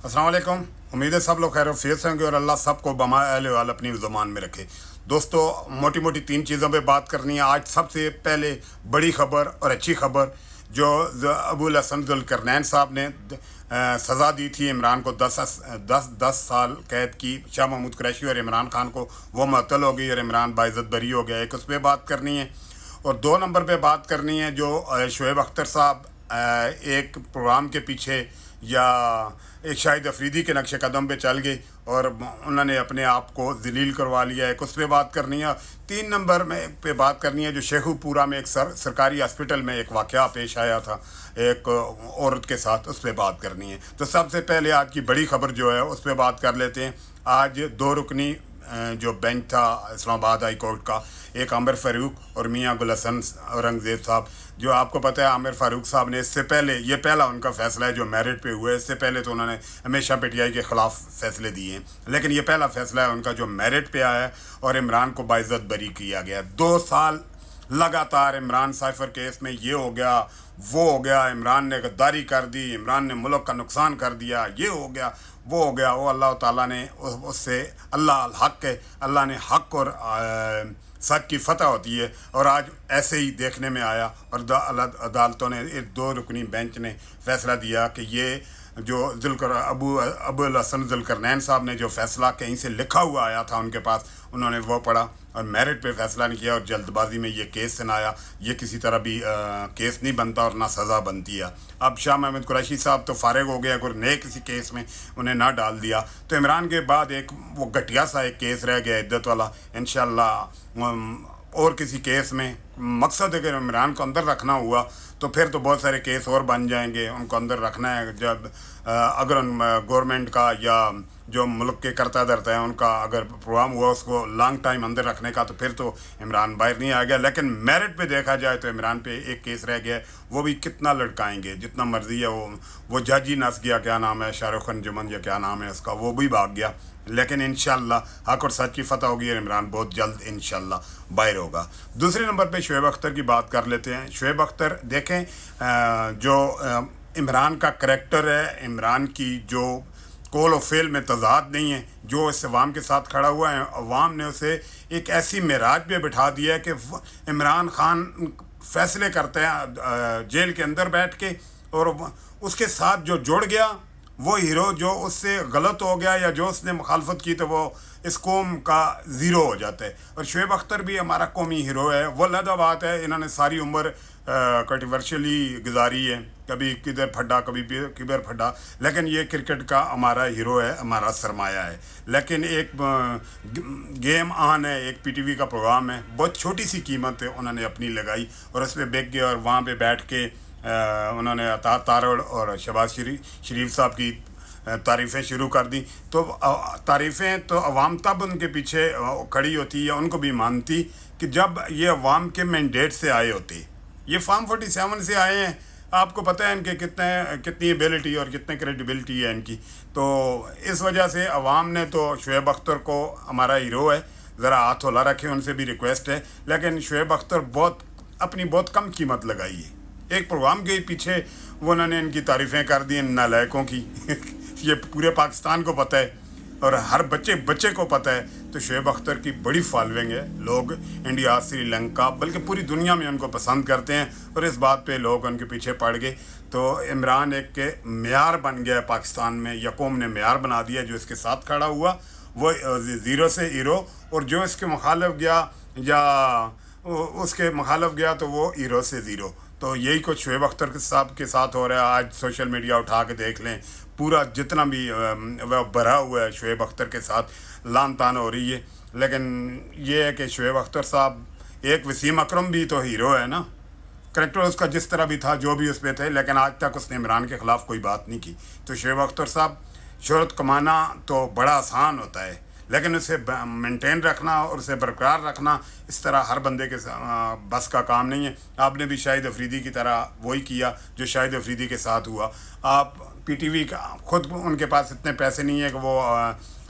अस्सलाम वालेकुम। उम्मीद है सब लोग खैर वफियत से होंगे और अल्लाह सबको बमा अहल वाल अपनी ज़ुबान में रखे। दोस्तों, मोटी मोटी तीन चीज़ों पे बात करनी है आज। सबसे पहले बड़ी खबर और अच्छी खबर जो अबुल हसन ज़ुल्करनैन साहब ने सज़ा दी थी इमरान को 10 साल कैद की। शाह महमूद कुरैशी और इमरान खान को वो मुअत्तल हो गई और इमरान बाइज़्ज़त बरी हो गया। एक उस पर बात करनी है और दो नंबर पे बात करनी है जो शोएब अख्तर साहब एक प्रोग्राम के पीछे या एक शाहिद अफरीदी के नक्शे कदम पे चल गई और उन्होंने अपने आप को ज़लील करवा लिया। एक उस पर बात करनी है। तीन नंबर में पे बात करनी है जो शेखुपुरा में एक सरकारी हॉस्पिटल में एक वाक़या पेश आया था एक औरत के साथ, उस पर बात करनी है। तो सबसे पहले आज की बड़ी खबर जो है उस पर बात कर लेते हैं। आज दो रुकनी जो बेंच था इस्लामाबाद हाई कोर्ट का, एक आमिर फ़ारूक और मियाँ गुल हसन औरंगज़ेब साहब। जो आपको पता है आमिर फ़ारूक साहब ने इससे पहले, ये पहला उनका फ़ैसला है जो मेरिट पे हुआ है। इससे पहले तो उन्होंने हमेशा पीटीआई के ख़िलाफ़ फ़ैसले दिए हैं, लेकिन ये पहला फ़ैसला है उनका जो मेरिट पे आया है और इमरान को बाइज़्ज़त बरी किया गया। 2 साल लगातार इमरान साइफर केस में ये हो गया वो हो गया, इमरान ने गद्दारी कर दी, इमरान ने मुल्क का नुकसान कर दिया, ये हो गया वो हो गया। वो अल्लाह ताला ने उससे, अल्लाह हक है, अल्लाह ने हक और सच की फतह होती है। और आज ऐसे ही देखने में आया और अदालतों ने, एक दो रुकनी बेंच ने फैसला दिया कि ये जो अबुल हसन ज़ुल्करनैन साहब ने जो फ़ैसला कहीं से लिखा हुआ आया था उनके पास, उन्होंने वो पढ़ा और मेरिट पे फ़ैसला नहीं किया और जल्दबाजी में ये केस सुनाया। ये किसी तरह भी केस नहीं बनता और ना सज़ा बनती है। अब शाह महमूद कुरैशी साहब तो फारिग हो गया, अगर नए किसी केस में उन्हें ना डाल दिया तो इमरान के बाद एक वो घटिया सा एक केस रह गया इद्दत वाला। इंशाल्लाह और किसी केस में मकसद अगर इमरान को अंदर रखना हुआ तो फिर तो बहुत सारे केस और बन जाएंगे। उनको अंदर रखना है जब अगर गवर्नमेंट का या जो मुल्क के करता धरता है उनका अगर प्रोग्राम हुआ उसको लॉन्ग टाइम अंदर रखने का, तो फिर तो इमरान बाहर नहीं आ गया। लेकिन मेरिट पे देखा जाए तो इमरान पे एक केस रह गया है, वो भी कितना लटकाएंगे, जितना मर्जी है। वो जज ही नस गया, क्या नाम है, शाहरुख जुमन या क्या नाम है उसका, वो भी भाग गया। लेकिन इंशाल्लाह हक और सच की फतह होगी और इमरान बहुत जल्द इंशाल्लाह बाहर होगा। दूसरे नंबर पे शोएब अख्तर की बात कर लेते हैं। शोएब अख्तर देखें, जो इमरान का करैक्टर है, इमरान की जो कौल और फेल में तज़ाद नहीं है, जो इस अवाम के साथ खड़ा हुआ है, अवाम ने उसे एक ऐसी मेराज पे बिठा दिया है कि इमरान खान फैसले करते हैं जेल के अंदर बैठ के, और उसके साथ जो जुड़ गया वो हीरो, जो उससे गलत हो गया या जो उसने मुखालफत की तो वो इस कौम का ज़ीरो हो जाता है। और शोएब अख्तर भी हमारा कौमी हीरो है। वो अलग बात है, इन्होंने सारी उम्र कंट्रोवर्शियली गुजारी है, कभी किधर फटा कभी किधर फटा, लेकिन ये क्रिकेट का हमारा हीरो है, हमारा सरमाया है। लेकिन एक गेम ऑन है, एक पीटीवी का प्रोग्राम है, बहुत छोटी सी कीमत है उन्होंने अपनी लगाई और उस पर बिक गए और वहाँ पे बैठ के उन्होंने अता तारड़ और शहबाज शरीफ साहब की तारीफ़ें शुरू कर दी। तो तारीफ़ें तो अवाम तब उनके पीछे खड़ी होती या उनको भी मानती कि जब ये अवाम के मैंडेट से आए होते। ये फॉर्म 47 से आए हैं, आपको पता है इनके कितनी एबिलिटी और कितने क्रेडिबिलिटी है इनकी। तो इस वजह से अवाम ने तो शोएब अख्तर को, हमारा हीरो है, ज़रा हाथ हौला रखें, उनसे भी रिक्वेस्ट है। लेकिन शोएब अख्तर अपनी बहुत कम कीमत लगाई है। एक प्रोग्राम के पीछे वो उन्होंने इनकी तारीफ़ें कर दी नालायकों की ये पूरे पाकिस्तान को पता है और हर बच्चे को पता है। तो शोएब अख्तर की बड़ी फॉलोइंग है, लोग इंडिया, श्रीलंका, बल्कि पूरी दुनिया में उनको पसंद करते हैं और इस बात पे लोग उनके पीछे पड़ गए। तो इमरान एक के मेयार बन गया पाकिस्तान में, या कौम ने मेयार बना दिया। जो इसके साथ खड़ा हुआ वो ज़ीरो से हीरो, और जो इसके मुखालिफ गया या उसके मुखालिफ गया तो वो हीरो से ज़ीरो। तो यही कुछ शोएब अख्तर साहब के साथ हो रहा है। आज सोशल मीडिया उठा के देख लें, पूरा जितना भी वह भरा हुआ है शोएब अख्तर के साथ लान तान हो रही है। लेकिन ये है कि शोएब अख्तर साहब, एक वसीम अकरम भी तो हीरो है ना, करैक्टर उसका जिस तरह भी था, जो भी उस पर थे, लेकिन आज तक उसने इमरान के ख़िलाफ़ कोई बात नहीं की। तो शोएब अख्तर साहब, शोहरत कमाना तो बड़ा आसान होता है, लेकिन उसे मेंटेन रखना और उसे बरकरार रखना इस तरह हर बंदे के बस का काम नहीं है। आपने भी शाहिद अफरीदी की तरह वही किया जो शाहिद अफरीदी के साथ हुआ। आप पीटीवी का खुद, उनके पास इतने पैसे नहीं है कि वो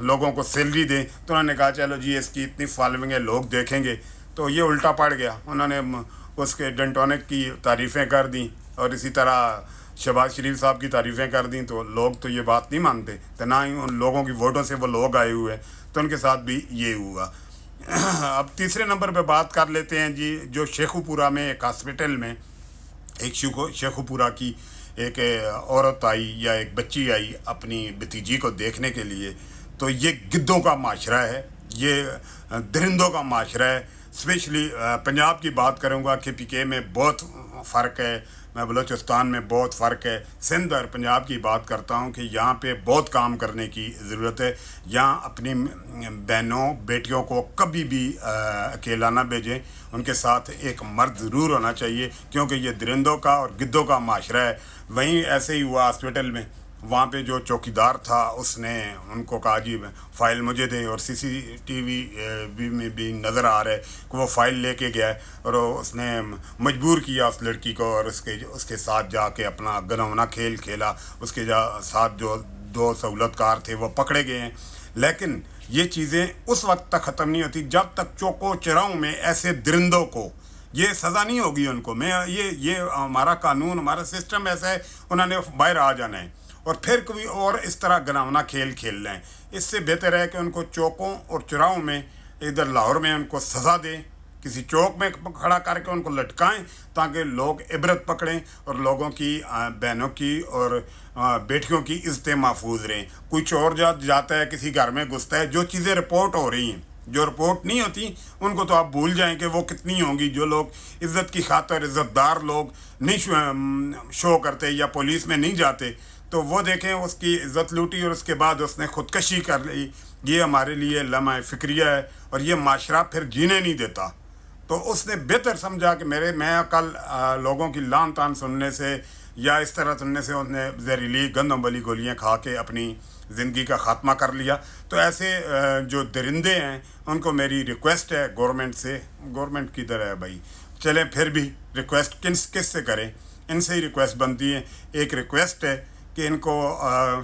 लोगों को सैलरी दें, तो उन्होंने कहा चलो जी इसकी इतनी फॉलोइंग है, लोग देखेंगे। तो ये उल्टा पड़ गया, उन्होंने उसके डेंटोनिक की तारीफ़ें कर दी और इसी तरह शहबाज शरीफ साहब की तारीफ़ें कर दी तो लोग तो ये बात नहीं मानते, तो ना ही उन लोगों की वोटों से वो लोग आए हुए हैं, तो उनके साथ भी ये हुआ। अब तीसरे नंबर पे बात कर लेते हैं जी, जो शेखुपुरा में एक हॉस्पिटल में एक शेखुपुरा की एक औरत आई या एक बच्ची आई अपनी भतीजी को देखने के लिए। तो ये गिद्धों का माशरा है, ये दरिंदों का माशरा है। स्पेशली पंजाब की बात करूँगा कि पीके में बहुत फ़र्क है, मैं बलूचिस्तान में बहुत फ़र्क है। सिंध और पंजाब की बात करता हूँ कि यहाँ पे बहुत काम करने की ज़रूरत है। यहाँ अपनी बहनों बेटियों को कभी भी अकेला ना भेजें, उनके साथ एक मर्द ज़रूर होना चाहिए, क्योंकि ये दरिंदों का और गिद्धों का माशरा है। वहीं ऐसे ही हुआ हॉस्पिटल में, वहाँ पे जो चौकीदार था उसने उनको कहा जी फ़ाइल मुझे दें, और CCTV में भी नज़र आ रहा है कि वो फ़ाइल लेके गया है, और उसने मजबूर किया उस लड़की को, और उसके साथ जाके अपना घिनौना खेल खेला। उसके साथ जो 2 सहूलतकार थे वो पकड़े गए हैं। लेकिन ये चीज़ें उस वक्त तक ख़त्म नहीं होती जब तक चौको चौराहों में ऐसे दरिंदों को ये सज़ा नहीं होगी। उनको मैं ये हमारा कानून, हमारा सिस्टम ऐसा है, उन्होंने बाहर आ जाना है और फिर कोई और इस तरह घिनौना खेल खेल लें। इससे बेहतर है कि उनको चौकों और चौराहों में, इधर लाहौर में उनको सज़ा दें, किसी चौक में खड़ा करके उनको लटकाएं, ताकि लोग इबरत पकड़ें और लोगों की, बहनों की और बेटियों की इज़्ज़तें महफूज रहें। कोई चोर जाता है, किसी घर में घुसता है, जो चीज़ें रिपोर्ट हो रही हैं, जो रिपोर्ट नहीं होती उनको तो आप भूल जाएं कि वो कितनी होंगी। जो लोग इज़्ज़त की खातिर, इज़्ज़तदार लोग नहीं शो करते या पुलिस में नहीं जाते, तो वो देखें उसकी इज़्ज़त लूटी और उसके बाद उसने ख़ुदकशी कर ली। ये हमारे लिए लम्हा फ़िक्रिया है और ये माशरा फिर जीने नहीं देता। तो उसने बेहतर समझा कि मैं कल लोगों की लान तान सुनने से या इस तरह सुनने से उसने जहरीली गंदम वाली गोलियाँ खा के अपनी ज़िंदगी का ख़ात्मा कर लिया। तो ऐसे जो दरिंदे हैं उनको मेरी रिक्वेस्ट है गवर्नमेंट से, गवर्नमेंट की तरह है भाई, चलें फिर भी रिक्वेस्ट किस से करें, इनसे ही रिक्वेस्ट बनती है। एक रिक्वेस्ट है कि इनको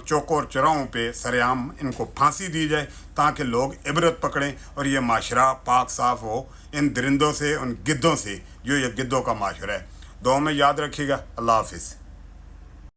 चौकों और चौराहों पे सरेआम इनको फांसी दी जाए, ताकि लोग इबरत पकड़ें और ये माशरा पाक साफ़ हो इन दरिंदों से, उन गिद्धों से, जो ये गिद्धों का माशरा है। दुआ में याद रखिएगा। अल्लाह हाफिज़।